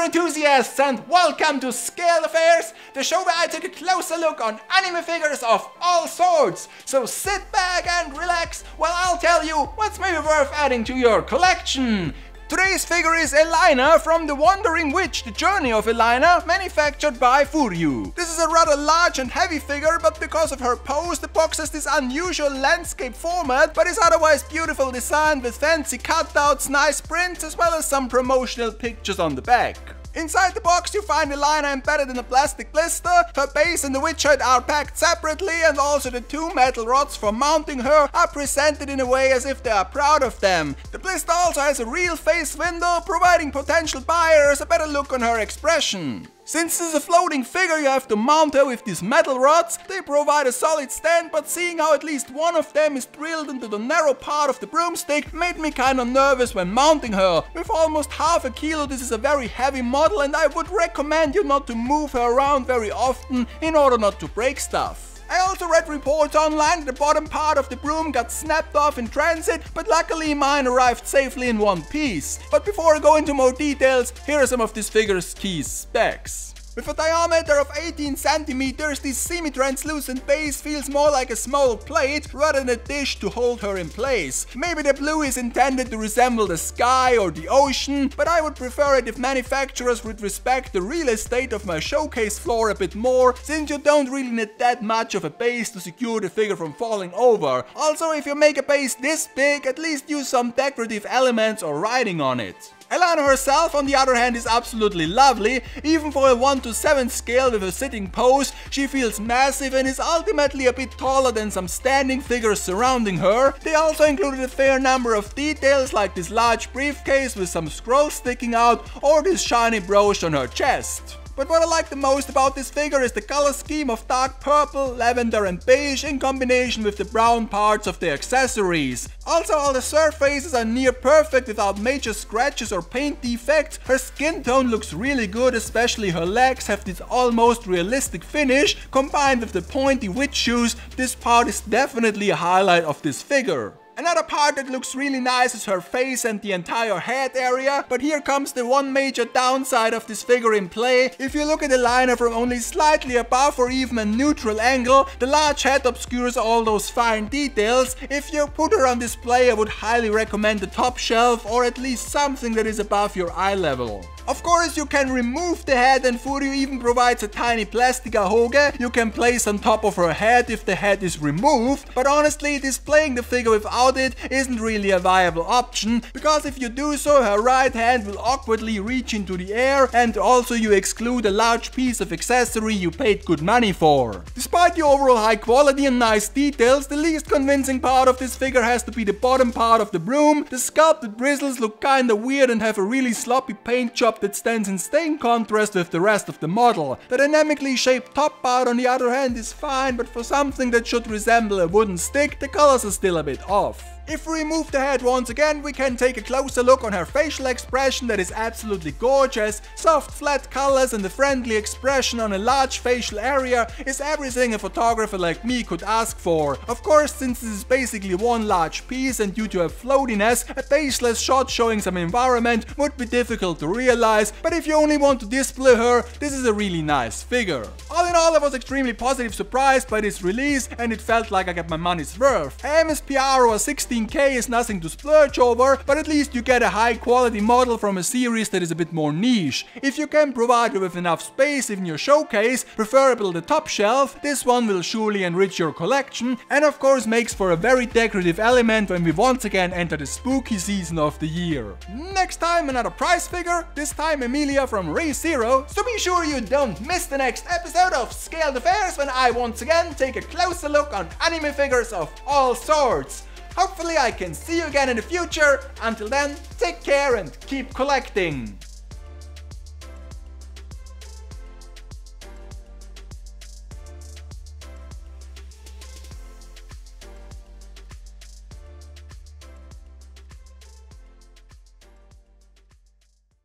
enthusiasts, and welcome to Scaled Affairs, the show where I take a closer look on anime figures of all sorts. So sit back and relax while I'll tell you what's maybe worth adding to your collection. Today's figure is Elina from The Wandering Witch, The Journey of Elina, manufactured by Furyu. This is a rather large and heavy figure, but because of her pose, the box has this unusual landscape format, but is otherwise beautiful design with fancy cutouts, nice prints, as well as some promotional pictures on the back. Inside the box you find Elina embedded in a plastic blister, her base and the witch head are packed separately, and also the two metal rods for mounting her are presented in a way as if they are proud of them. The blister also has a real face window, providing potential buyers a better look on her expression. Since this is a floating figure, you have to mount her with these metal rods. They provide a solid stand, but seeing how at least one of them is drilled into the narrow part of the broomstick made me kinda nervous when mounting her. With almost half a kilo, this is a very heavy model, and I would recommend you not to move her around very often in order not to break stuff. I also read reports online that the bottom part of the broom got snapped off in transit, but luckily mine arrived safely in one piece. But before I go into more details, here are some of this figure's key specs. With a diameter of 18 centimeters, this semi-translucent base feels more like a small plate rather than a dish to hold her in place. Maybe the blue is intended to resemble the sky or the ocean, but I would prefer it if manufacturers would respect the real estate of my showcase floor a bit more, since you don't really need that much of a base to secure the figure from falling over. Also, if you make a base this big, at least use some decorative elements or writing on it. Elina herself, on the other hand, is absolutely lovely. Even for a 1:7 scale with a sitting pose, she feels massive and is ultimately a bit taller than some standing figures surrounding her. They also included a fair number of details, like this large briefcase with some scrolls sticking out, or this shiny brooch on her chest. But what I like the most about this figure is the color scheme of dark purple, lavender and beige in combination with the brown parts of the accessories. Also, all the surfaces are near perfect without major scratches or paint defects. Her skin tone looks really good, especially her legs have this almost realistic finish. Combined with the pointy witch shoes, this part is definitely a highlight of this figure. Another part that looks really nice is her face and the entire head area, but here comes the one major downside of this figure in play. If you look at Elina from only slightly above or even a neutral angle, the large head obscures all those fine details. If you put her on display, I would highly recommend the top shelf, or at least something that is above your eye level. Of course, you can remove the head, and Furyu even provides a tiny plastic ahoge you can place on top of her head if the head is removed, but honestly, displaying the figure without it isn't really a viable option, because if you do so, her right hand will awkwardly reach into the air, and also you exclude a large piece of accessory you paid good money for. Despite the overall high quality and nice details, the least convincing part of this figure has to be the bottom part of the broom. The sculpted bristles look kinda weird and have a really sloppy paint job that stands in staying contrast with the rest of the model. The dynamically shaped top part, on the other hand, is fine, but for something that should resemble a wooden stick, the colors are still a bit off. If we remove the head once again, we can take a closer look on her facial expression that is absolutely gorgeous. Soft flat colors and a friendly expression on a large facial area is everything a photographer like me could ask for. Of course, since this is basically one large piece and due to her floatiness, a faceless shot showing some environment would be difficult to realize, but if you only want to display her, this is a really nice figure. All in all, I was extremely positively surprised by this release, and it felt like I got my money's worth. MSPR was 16K is nothing to splurge over, but at least you get a high quality model from a series that is a bit more niche. If you can provide her with enough space in your showcase, preferably the top shelf, this one will surely enrich your collection, and of course makes for a very decorative element when we once again enter the spooky season of the year. Next time, another prize figure, this time Emilia from Re:Zero, so be sure you don't miss the next episode of Scaled Affairs when I once again take a closer look on anime figures of all sorts. Hopefully I can see you again in the future. Until then, take care and keep collecting.